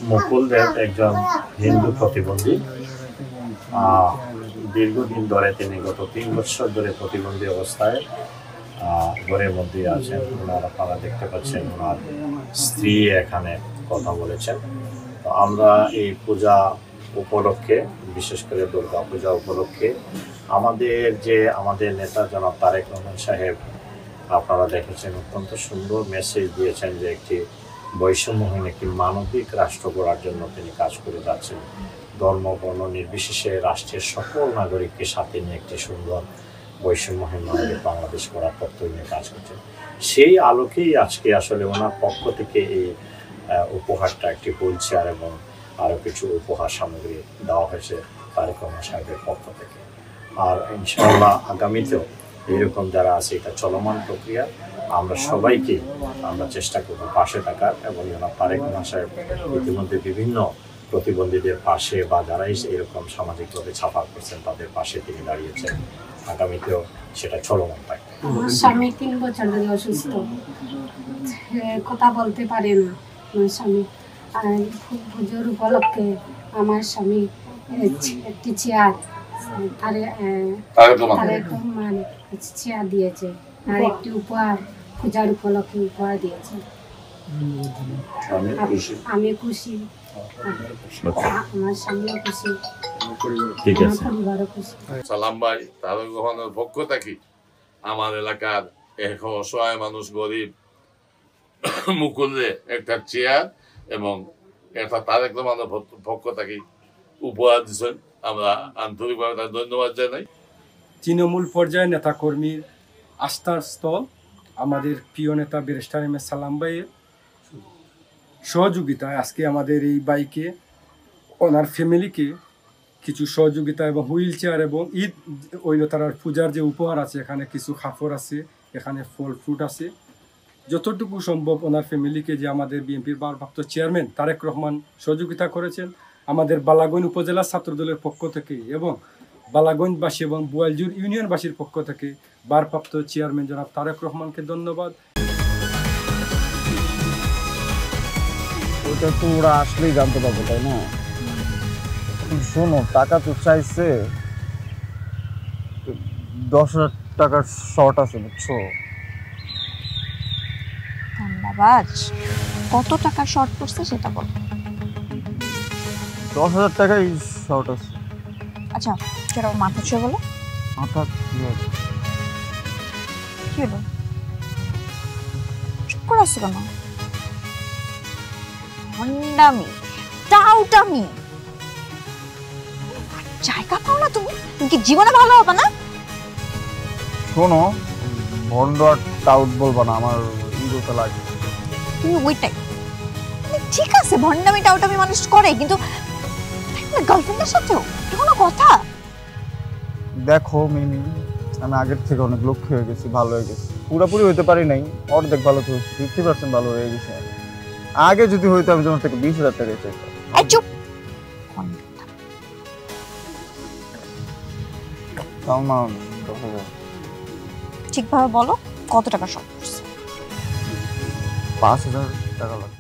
মুকুল দেব একজন হিন্দু প্রতিবন্ধী। দীর্ঘদিন ধরে তিনি গত 3 বছর ধরে প্রতিবন্ধী অবস্থায় ঘরের মধ্যে আছেন। আপনারা দেখতে পাচ্ছেন ওনার স্ত্রী এখানে কথা বলেছেন। তো আমরা এই পূজা উপলক্ষে, বিশেষ করে দুর্গা পূজা উপলক্ষে আমাদের নেতা জনাব তারেক রহমান সাহেব, আপনারা দেখেছেন অত্যন্ত সুন্দর মেসেজ দিয়েছেন যে একটি বৈষম্যহীন একটি মানবিক রাষ্ট্র গড়ার জন্য তিনি কাজ করে যাচ্ছেন। ধর্ম বর্ণ নির্বিশেষে রাষ্ট্রের সকল নাগরিককে সাথে নিয়ে একটি সুন্দর বৈষম্যহীন মানবিক বাংলাদেশ গড়ার তত্ত্ব নিয়ে কাজ করছেন। সেই আলোকেই আজকে আসলে ওনার পক্ষ থেকে এই উপহারটা, একটি হুইল চেয়ার এবং আরও কিছু উপহার সামগ্রী দেওয়া হয়েছে তারেক রহমান সাহেবের পক্ষ থেকে। আর ইনশাআল্লাহ আগামীতেও এরকম যারা আছে, এটা চলমান প্রক্রিয়া, আমরা সবাইকে চেষ্টা করব পাশে থাকার। এবং জনাব তারেক রহমান সাহেব ইতিমধ্যে বিভিন্ন প্রতিবন্ধীদের পাশে বা যারাই এরকম সামাজিকভাবে ছাপা করছেন তাদের পাশে তিনি দাঁড়িয়েছেন। আগামীতেও সেটা চলমান থাকবে। আমার স্বামী 3 বছর ধরে অসুস্থ, কথা বলতে পারে না। আমার স্বামী পুজোর উপলক্ষে আমার স্বামী একটি চেয়ার তারেক রহমান চেয়ার দিয়েছে, আর একটি উপহার পূজার উপলক্ষে উপহার দিয়েছে। আমি খুশি, আমার স্বামীও খুশি, আমার পরিবারও খুশি। সালাম ভাই, তারেক রহমানের পক্ষ থেকে আমার এলাকার এক অসহায় মানুষ, গরিব মুকুলে একটা চেয়ার এবং একটা তারেক রহমানের পক্ষ থেকে উপহার দিচ্ছেন। আমরা আন্তরিকভাবে তার ধন্যবাদ জানাই। তৃণমূল পর্যায়ে নেতাকর্মীর আস্থার স্থল আমাদের প্রিয় নেতা ব্যারিস্টার এম এ সালাম ভাইয়ের সহযোগিতায় আজকে আমাদের এই বাইকে ওনার ফ্যামিলিকে কিছু সহযোগিতা এবং হুইল চেয়ার এবং ঈদ তার পূজার যে উপহার আছে, এখানে কিছু খাফর আছে, এখানে ফল ফ্রুট আছে, যতটুকু সম্ভব ওনার ফ্যামিলিকে, যে আমাদের বিএনপির ভারপ্রাপ্ত চেয়ারম্যান তারেক রহমান সহযোগিতা করেছেন আমাদের বালাগঞ্জ উপজেলা ছাত্রদলের পক্ষ থেকে এবং বালাগঞ্জবাসী এবং বোয়ালজুর ইউনিয়নবাসীর পক্ষ থেকে ভারপ্রাপ্ত চেয়ারম্যান জনাব তারেক রহমানকে ধন্যবাদ। ওটা তো ওরা আসলেই জানতে পারবো, তাই না? শোনো, টাকা তো চাইছে, 10,000 টাকার শর্ট আছে, বুঝছো? ধন্যবাদ। কত টাকা শর্ট পড়ছে সেটা বলো। 10,000 টাকাই শর্ট আছে। আচ্ছা, সেটা মাথা ছুঁয়ে বলো। মাথা কি হবে? কি হলো, চুপ করে আসছো কেন? ভণ্ডামি, টাউটামি, জায়গা পাও না তুমি? তুমি কি জীবনে ভালো হবে না? শোনো, ভন্ড আর টাউট বলবা না, আমার ইগোতে লাগে। তুমি ওইটাই ঠিক আছে, ভণ্ডামি টাউটামি মানুষ করে, কিন্তু গার্লফ্রেন্ডের সাথেও কোনো কথা? দেখো মিমি, আমি আগের থেকে অনেক লক্ষ্য হয়ে গেছি, ভালো হয়ে গেছি। পুরোপুরি হইতে পারি নাই, অর্ধেক ভালো তো 50% ভালো হয়ে গেছে। আগে যদি হইতো আমি তোমার থেকে 20,000 টাকা চাইতাম। চুপ। ঠিকভাবে বলো, কত টাকা শর্ট পড়ছে? 5,000 টাকা লাগবে।